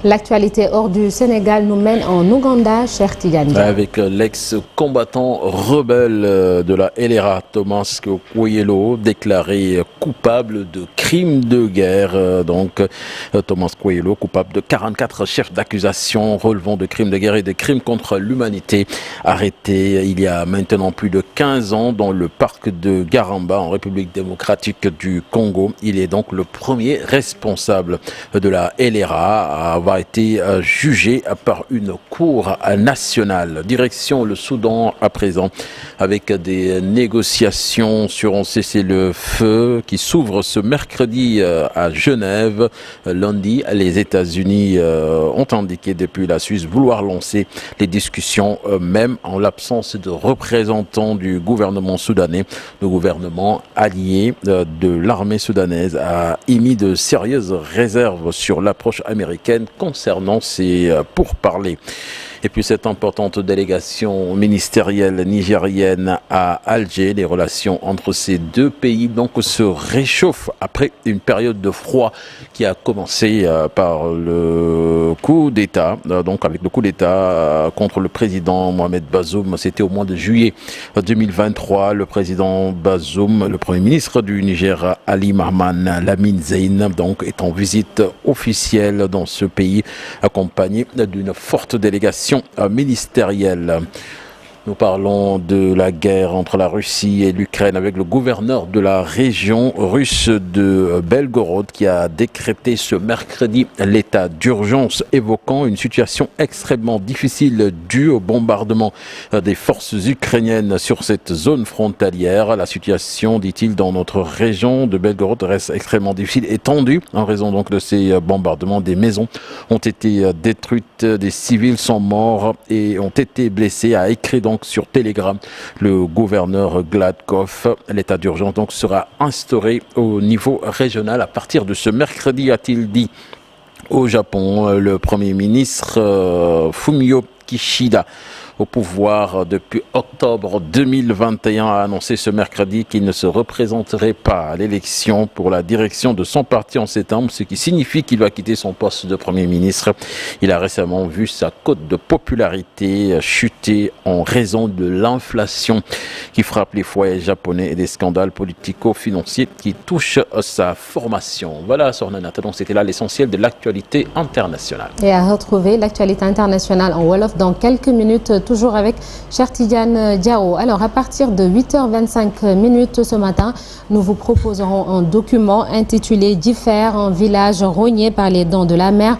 L'actualité hors du Sénégal nous mène en Ouganda, cher Tidiane. Avec l'ex-combattant rebelle de la LRA, Thomas Kwoyelo, déclaré coupable de crimes de guerre. Thomas Kwoyelo, coupable de 44 chefs d'accusation relevant de crimes de guerre et de crimes contre l'humanité, arrêté il y a maintenant plus de 15 ans dans le parc de Garamba, en République démocratique du Congo. Il est donc le premier responsable de la LRA à avoir été jugé par une cour nationale. Direction le Soudan à présent, avec des négociations sur un cessez-le-feu qui s'ouvrent ce mercredi à Genève. Lundi, les États-Unis ont indiqué depuis la Suisse vouloir lancer les discussions, même en l'absence de représentants du gouvernement soudanais. Le gouvernement allié de l'armée soudanaise a émis de sérieuses réserves sur l'approche américaine concernant ces pourparlers. Et puis cette importante délégation ministérielle nigérienne à Alger, les relations entre ces deux pays donc se réchauffent après une période de froid qui a commencé par le coup d'État, donc avec le coup d'État contre le président Mohamed Bazoum. C'était au mois de juillet 2023. Le président Bazoum, le premier ministre du Niger, Ali Mahman Lamine Zein, donc est en visite officielle dans ce pays, accompagné d'une forte délégation ministérielle. Nous parlons de la guerre entre la Russie et l'Ukraine avec le gouverneur de la région russe de Belgorod qui a décrété ce mercredi l'état d'urgence, évoquant une situation extrêmement difficile due au bombardement des forces ukrainiennes sur cette zone frontalière. La situation, dit-il, dans notre région de Belgorod reste extrêmement difficile et tendue en raison donc de ces bombardements. Des maisons ont été détruites, des civils sont morts et ont été blessés, a écrit donc sur Telegram le gouverneur Gladkov. L'état d'urgence donc sera instauré au niveau régional à partir de ce mercredi, a-t-il dit. Au Japon, le premier ministre Fumio Kishida, au pouvoir depuis octobre 2021, a annoncé ce mercredi qu'il ne se représenterait pas à l'élection pour la direction de son parti en septembre, ce qui signifie qu'il va quitter son poste de Premier ministre. Il a récemment vu sa cote de popularité chuter en raison de l'inflation qui frappe les foyers japonais et des scandales politico-financiers qui touchent sa formation. Voilà, Sornanata, donc c'était là l'essentiel de l'actualité internationale. Et à retrouver l'actualité internationale en Wolof dans quelques minutes, toujours avec cher Tidiane Diao. Alors, à partir de 8h25 ce matin, nous vous proposerons un document intitulé « Diffère, un village rogné par les dents de la mer ».